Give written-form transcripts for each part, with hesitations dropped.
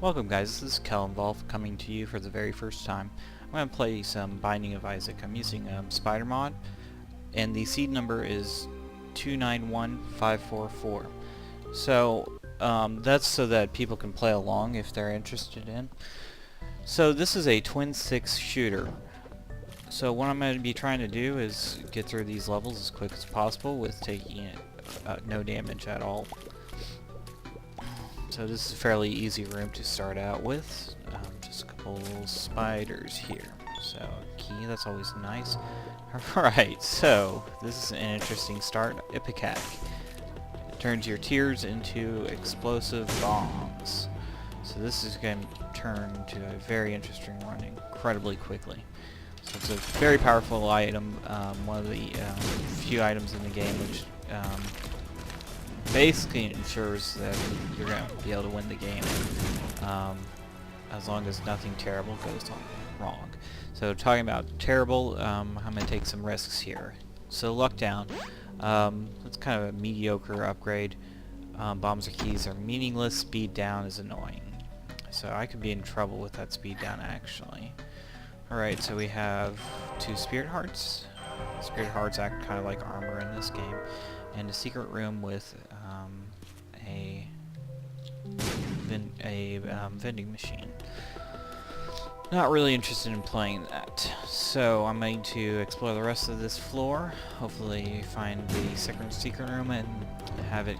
Welcome guys, this is Kelinval coming to you for the very first time. I'm going to play some Binding of Isaac. I'm using Spider Mod, and the seed number is 291544. So that's so that people can play along if they're interested in. So this is a twin six shooter. So what I'm going to be trying to do is get through these levels as quick as possible with taking no damage at all. So this is a fairly easy room to start out with. Just a couple little spiders here. So key, that's always nice. Alright, so this is an interesting start. Ipecac. It turns your tears into explosive bombs. So this is going to turn to a very interesting run incredibly quickly. So it's a very powerful item, one of the few items in the game which basically ensures that you're going to be able to win the game as long as nothing terrible goes wrong. So talking about terrible, I'm going to take some risks here. So luck down, that's kind of a mediocre upgrade. Bombs or keys are meaningless, speed down is annoying. So I could be in trouble with that speed down actually. Alright, so we have 2 spirit hearts. Spirit hearts act kind of like armor in this game. And a secret room with a vending machine. Not really interested in playing that. So I'm going to explore the rest of this floor. Hopefully find the secret room and have it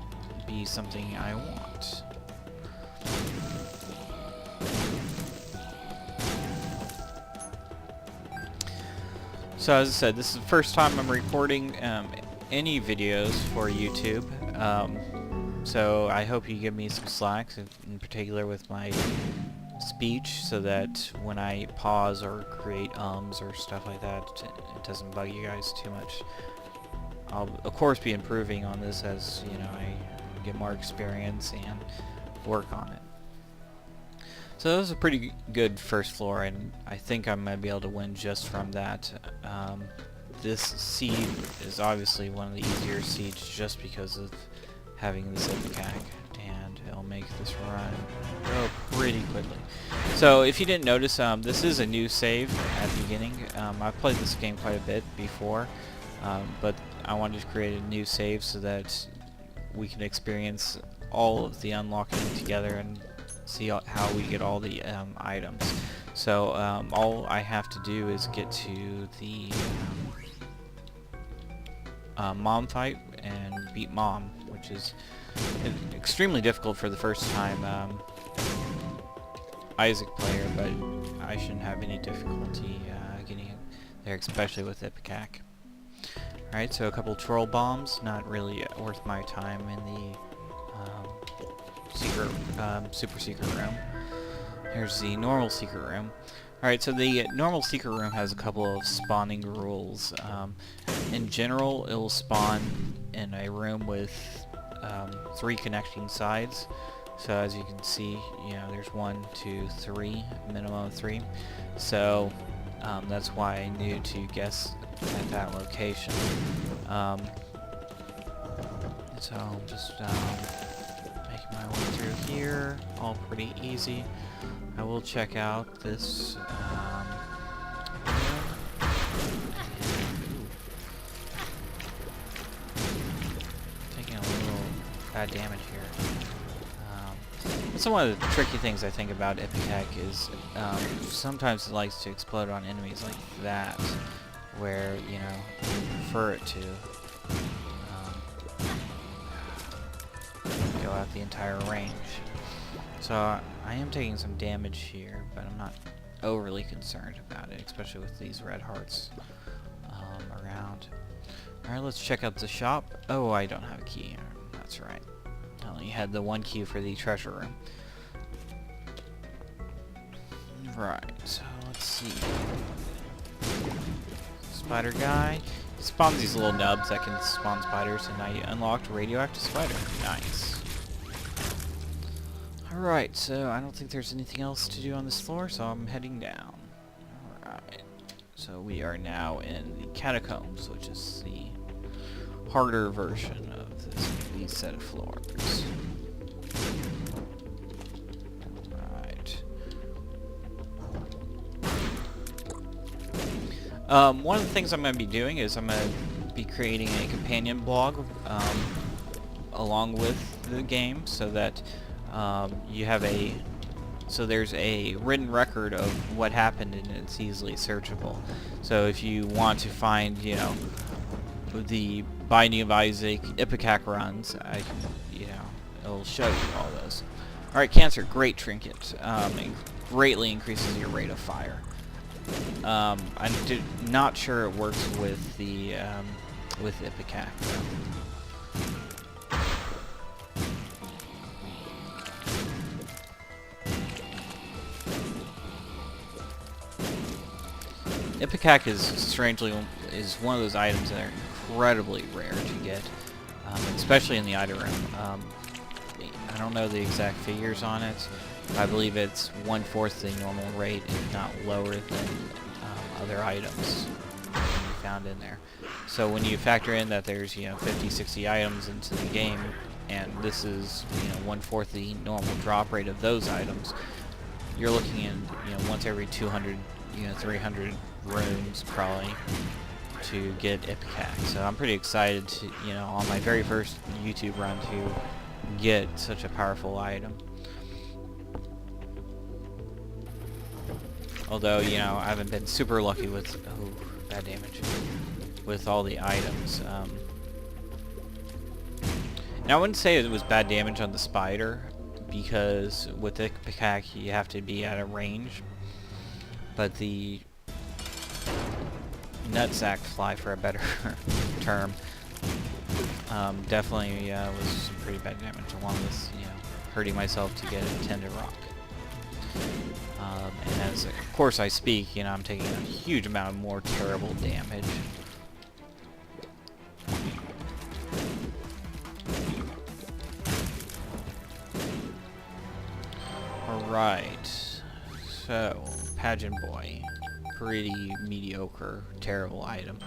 be something I want. So as I said, this is the first time I'm recording any videos for YouTube, so I hope you give me some slack, in particular with my speech, so that when I pause or create or stuff like that, it doesn't bug you guys too much. I'll of course be improving on this as you know I get more experience and work on it. So that was a pretty good first floor, and I think I'm going to be able to win just from that. This seed is obviously one of the easier seeds just because of having this Ipecac, and it'll make this run go pretty quickly. So if you didn't notice, this is a new save at the beginning. I've played this game quite a bit before, but I wanted to create a new save so that we can experience all of the unlocking together and see how we get all the items. So all I have to do is get to the Mom fight and beat Mom, which is extremely difficult for the first time Isaac player, but I shouldn't have any difficulty getting it there, especially with Ipecac. Alright, so a couple troll bombs, not really worth my time in the super secret room. Here's the normal secret room. Alright, so the normal secret room has a couple of spawning rules. In general, it will spawn in a room with 3 connecting sides. So as you can see, you know, there's 1, 2, 3, minimum of 3. So that's why I knew to guess at that location. So I'm just making my way through here, all pretty easy. I will check out this taking a little bad damage here. That's one of the tricky things I think about Ipecac is sometimes it likes to explode on enemies like that, where you know you prefer it to go out the entire range. So I am taking some damage here, but I'm not overly concerned about it, especially with these red hearts around. Alright, let's check out the shop. Oh, I don't have a key. That's right. I only had the 1 key for the treasure room. Right, so let's see. Spider guy. He spawns these little nubs that can spawn spiders, and I unlocked radioactive spider. Nice. Alright, so I don't think there's anything else to do on this floor, so I'm heading down. Alright, so we are now in the catacombs, which is the harder version of these set of floors. Alright, One of the things I'm going to be doing is I'm going to be creating a companion blog along with the game, so that you have so there's a written record of what happened, and it's easily searchable. So if you want to find, you know, the Binding of Isaac Ipecac runs, it'll show you all those. Alright, Cancer, great trinket. It greatly increases your rate of fire. I'm not sure it works with the with Ipecac though. Ipecac is one of those items that are incredibly rare to get, especially in the item room. I don't know the exact figures on it. I believe it's 1/4 the normal rate, if not lower than other items found in there. So when you factor in that there's 50, 60 items into the game, and this is 1/4 the normal drop rate of those items, you're looking in once every 200, 300 rooms probably to get Ipecac. So I'm pretty excited to on my very first YouTube run to get such a powerful item. Although, I haven't been super lucky with bad damage with all the items. Now I wouldn't say it was bad damage on the spider, because with the Ipecac you have to be at a range. But the nutsack fly, for a better term, definitely was some pretty bad damage, along with hurting myself to get a tender rock. And as of course I speak, I'm taking a huge amount of more terrible damage. Alright, so Pageant Boy, pretty mediocre, terrible item.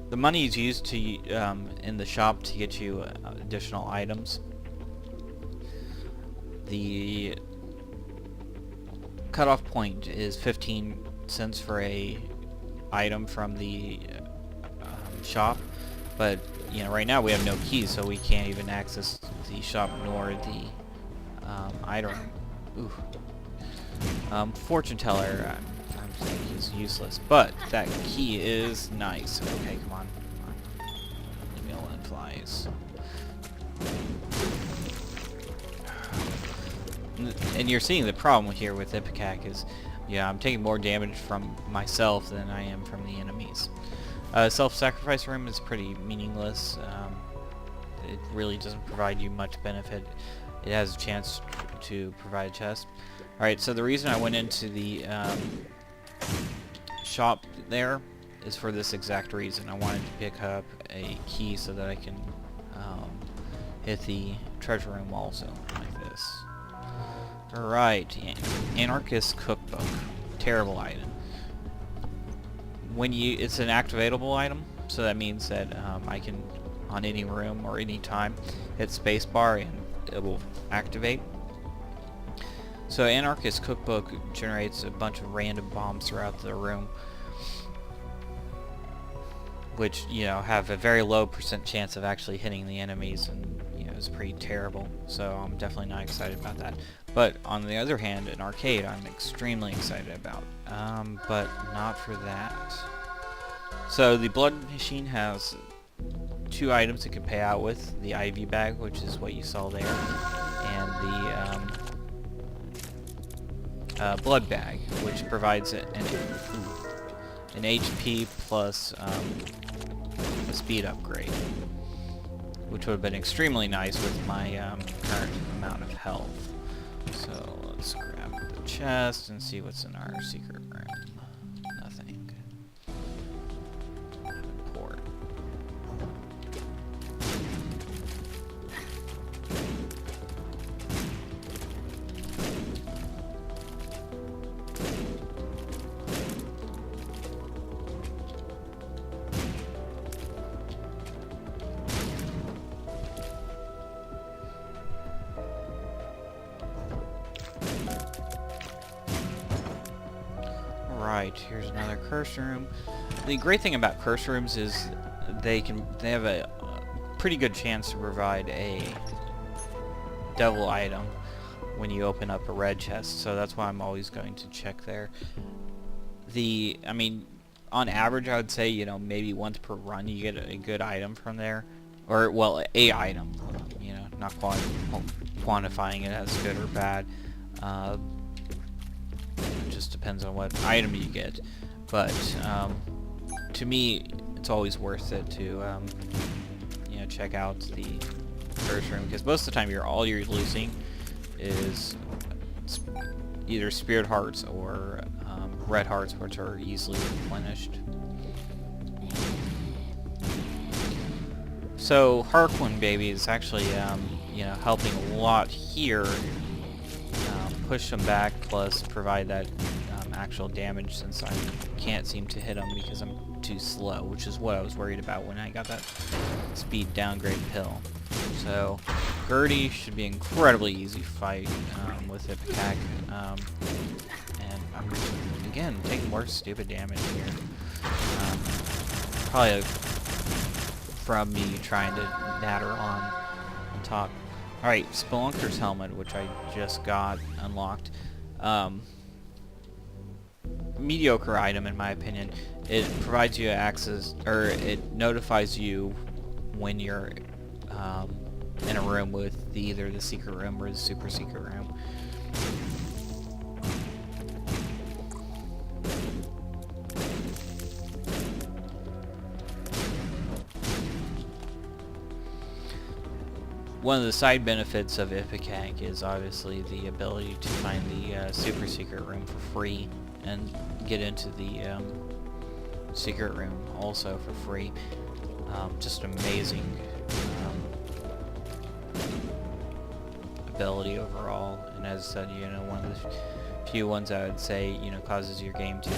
The money is used to in the shop to get you additional items. The cutoff point is 15 cents for a item from the shop, but right now we have no keys, so we can't even access the shop nor the item. Ooh. Fortune teller, I'm thinking is useless, but that key is nice. Okay, come on. Leave me alone, flies. And you're seeing the problem here with Ipecac is, I'm taking more damage from myself than I am from the enemies. Self-sacrifice room is pretty meaningless. It really doesn't provide you much benefit. It has a chance to provide a chest. Alright, so the reason I went into the shop there is for this exact reason. I wanted to pick up a key so that I can hit the treasure room also, like this. Alright, Anarchist Cookbook. Terrible item. It's an activatable item, so that means that I can, on any room or any time, hit spacebar and it will activate. So Anarchist Cookbook generates a bunch of random bombs throughout the room, which have a very low % chance of actually hitting the enemies, and it's pretty terrible. So I'm definitely not excited about that. But on the other hand, an arcade I'm extremely excited about, but not for that. So the blood machine has 2 items it can pay out with: the IV bag, which is what you saw there, and the blood bag, which provides an HP plus a speed upgrade, which would have been extremely nice with my current amount of health. So let's grab the chest and see what's in our secret room. Nothing. Port. Alright, here's another curse room. The great thing about curse rooms is they have a pretty good chance to provide a devil item when you open up a red chest, so that's why I'm always going to check there. I mean, on average, I would say, you know, maybe once per run you get a good item from there. Or, well, a item, you know, not quantifying it as good or bad. It just depends on what item you get. But, to me, it's always worth it to, you know, check out the curse room, because most of the time all you're losing is either spirit hearts or red hearts, which are easily replenished. So Harquin baby is actually you know, helping a lot here, push them back, plus provide that actual damage, since I can't seem to hit them because I'm too slow, which is what I was worried about when I got that speed downgrade pill. So Gertie should be an incredibly easy fight with Ipecac, and I'm again taking more stupid damage here. Probably from me trying to natter on top. Alright, Spelunker's helmet, which I just got unlocked. Mediocre item in my opinion. It provides you access, or it notifies you when you're in a room with either the secret room or the super secret room. One of the side benefits of Ipecac is obviously the ability to find the super secret room for free and get into the secret room also for free. Just amazing ability overall, and as I said, you know, one of the few ones I would say, you know, causes your game to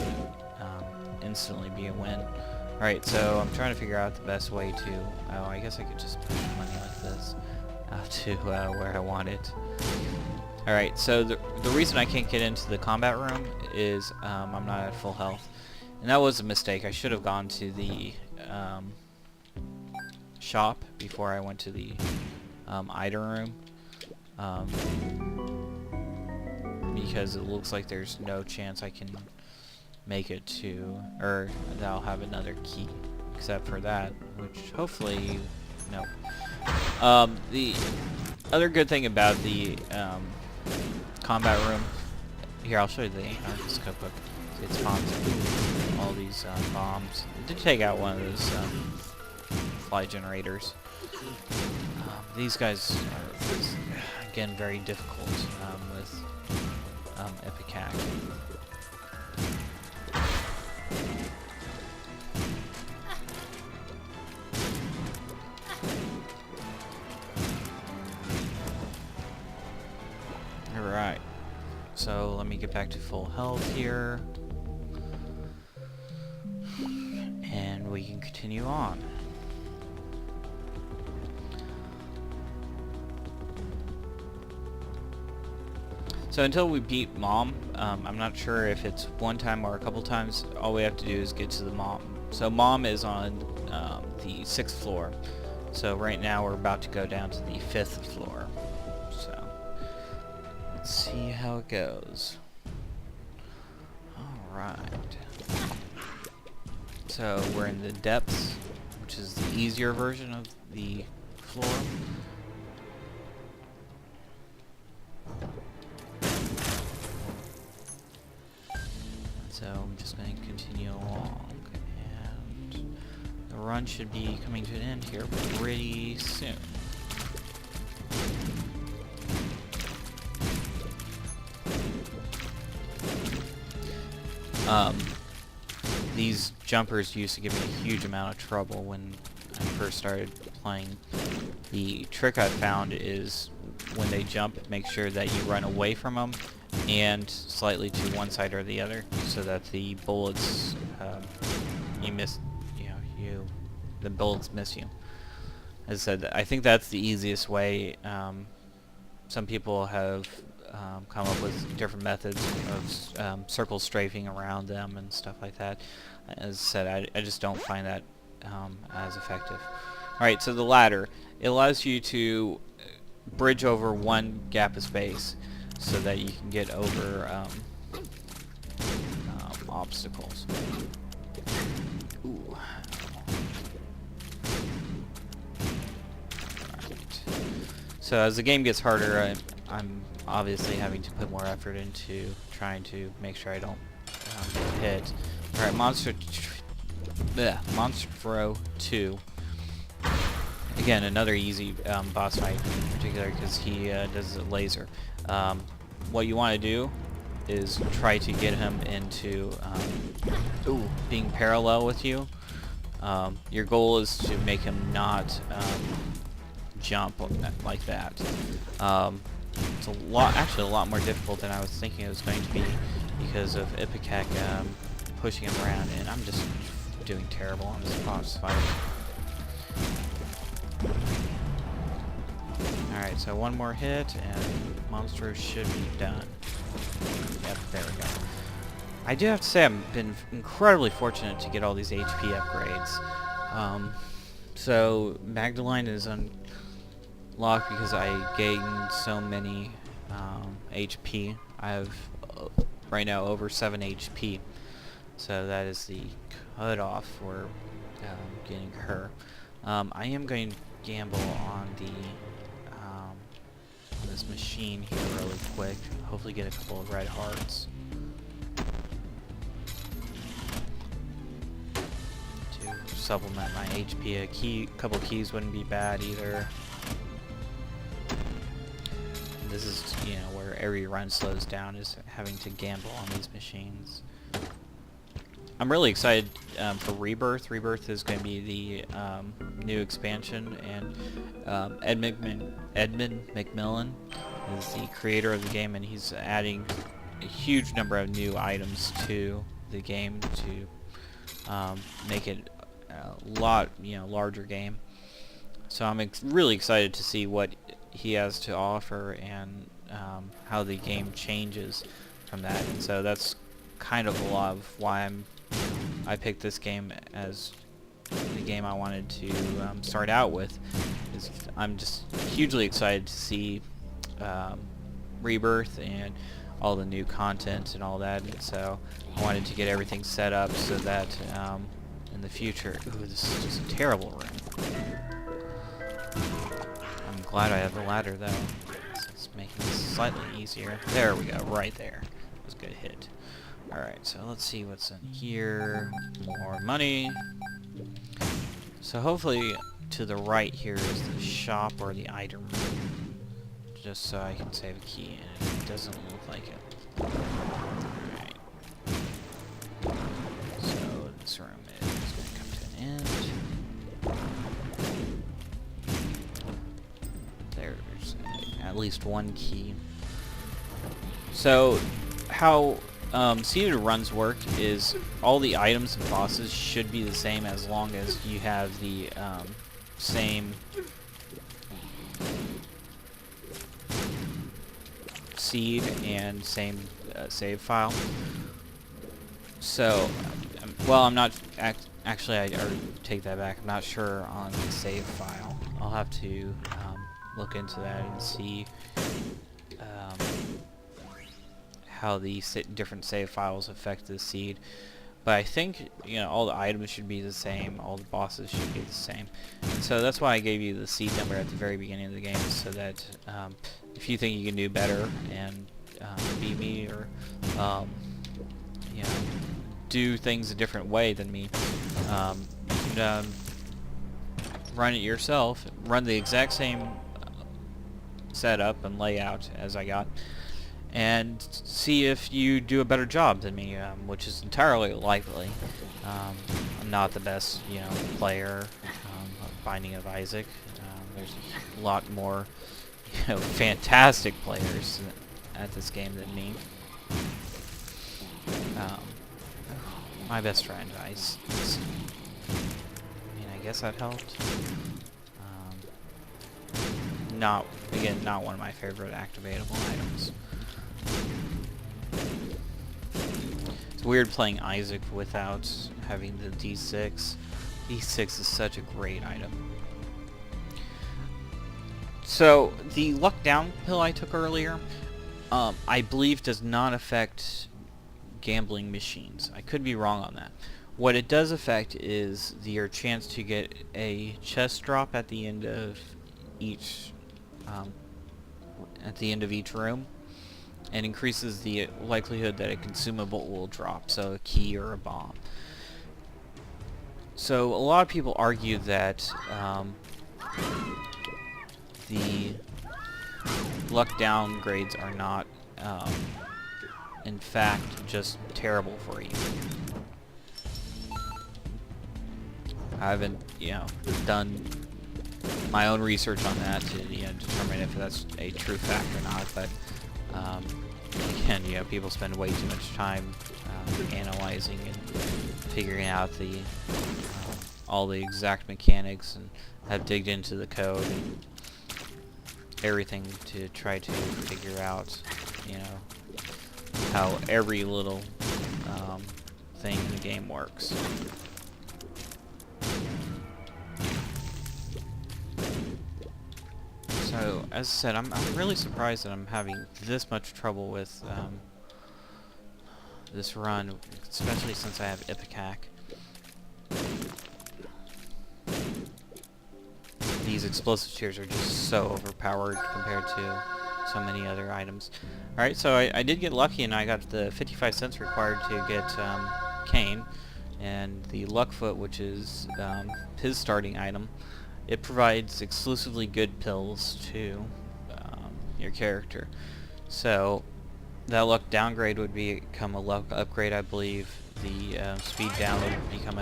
instantly be a win. Alright, so I'm trying to figure out the best way to, oh, I guess I could just push money like this to where I want it. Alright, so the reason I can't get into the combat room is I'm not at full health. And that was a mistake. I should have gone to the shop before I went to the item room. Because it looks like there's no chance I can make it to, or that I'll have another key except for that, which hopefully, no. The other good thing about the combat room, here I'll show you the anarchist cookbook. It spawns all these bombs. It did take out one of those fly generators. These guys are, again, very difficult with Ipecac. Alright, so let me get back to full health here, and we can continue on. So until we beat Mom, I'm not sure if it's one time or a couple times, all we have to do is get to the Mom. So Mom is on the 6th floor, so right now we're about to go down to the 5th floor. So let's see how it goes. Alright. So we're in the depths, which is the easier version of the floor. So I'm just going to continue along, and the run should be coming to an end here pretty soon. These jumpers used to give me a huge amount of trouble when I first started playing. The trick I found is when they jump, make sure that you run away from them and slightly to one side or the other, so that the bullets the bullets miss you. As I said, I think that's the easiest way. Some people have come up with different methods of circle strafing around them and stuff like that. As I said, I just don't find that as effective. Alright, so the ladder. It allows you to bridge over one gap of space so that you can get over obstacles. Ooh. Right. So as the game gets harder, I'm obviously having to put more effort into trying to make sure I don't get hit. Alright, Monster Throw 2. Again, another easy boss fight in particular because he does a laser. What you want to do is try to get him into being parallel with you. Your goal is to make him not jump like that. It's actually a lot more difficult than I was thinking it was going to be because of Ipecac pushing him around, and I'm just doing terrible on this boss fight. Alright, so one more hit and monster should be done. Yep, there we go. I do have to say I've been incredibly fortunate to get all these HP upgrades. So Magdalene is unlocked because I gained so many HP. I have right now over 7 HP. So that is the cutoff for getting her. I am going to gamble on this machine here really quick. Hopefully get a couple of red hearts. To supplement my HP. A couple keys wouldn't be bad either. This is, you know, where every run slows down, is having to gamble on these machines. I'm really excited for Rebirth. Rebirth is going to be the new expansion, and Edmund McMillan is the creator of the game, and he's adding a huge number of new items to the game to make it a lot, larger game. So I'm really excited to see what he has to offer and how the game changes from that. And so that's kind of a lot of why I picked this game as the game I wanted to start out with. I'm just hugely excited to see Rebirth and all the new content and all that, and so I wanted to get everything set up so that in the future... Ooh, this is just a terrible room. I'm glad I have the ladder though. It's making this slightly easier. There we go, right there. That was a good hit. Alright, so let's see what's in here. More money. So hopefully to the right here is the shop or the item room. Just so I can save a key, and it doesn't look like it. Alright. So this room is going to come to an end. There's at least one key. So how seeded runs work is all the items and bosses should be the same as long as you have the same seed and same save file. So, well, I'm not actually. I already take that back. I'm not sure on the save file. I'll have to look into that and see how the different save files affect the seed. But I think, all the items should be the same, all the bosses should be the same. And so that's why I gave you the seed number at the very beginning of the game, so that if you think you can do better and beat me, or do things a different way than me, you can run it yourself, run the exact same setup and layout as I got, and see if you do a better job than me, which is entirely likely. I'm not the best, player of Binding of Isaac. There's a lot more, fantastic players at this game than me. My best friend, I guess that helped. Not one of my favorite activatable items. weird playing Isaac without having the D6. D6 is such a great item. So, the luck down pill I took earlier, I believe does not affect gambling machines. I could be wrong on that. What it does affect is your chance to get a chest drop at the end of each room, and increases the likelihood that a consumable will drop, so a key or a bomb. So a lot of people argue that the luck downgrades are not in fact just terrible for you. I haven't, done my own research on that to, determine if that's a true fact or not, but again, people spend way too much time analyzing and figuring out the all the exact mechanics, and have digged into the code and everything to try to figure out, how every little thing in the game works. So, as I said, I'm really surprised that I'm having this much trouble with this run, especially since I have Ipecac. These explosive tiers are just so overpowered compared to so many other items. Alright, so I did get lucky and I got the 55 cents required to get Kane, and the Luckfoot, which is his starting item. It provides exclusively good pills to your character. So that luck downgrade would become a luck upgrade, I believe. The speed down would become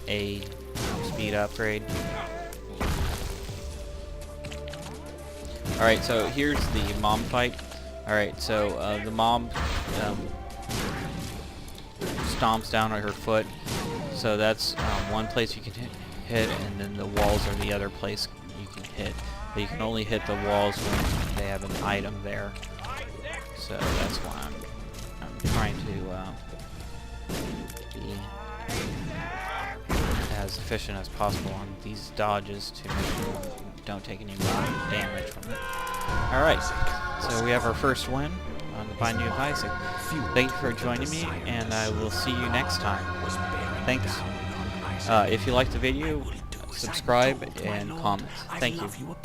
a speed upgrade. Alright, so here's the mom fight. Alright, so the mom stomps down on her foot. So that's one place you can hit, and then the walls are the other place you can hit. But you can only hit the walls when they have an item there. So that's why I'm trying to be as efficient as possible on these dodges to make sure we don't take any more damage from it. Alright, so we have our first win on the Binding of Isaac. Thank you for joining me, and I will see you next time. Thanks. If you liked the video, subscribe and comment. Thank you.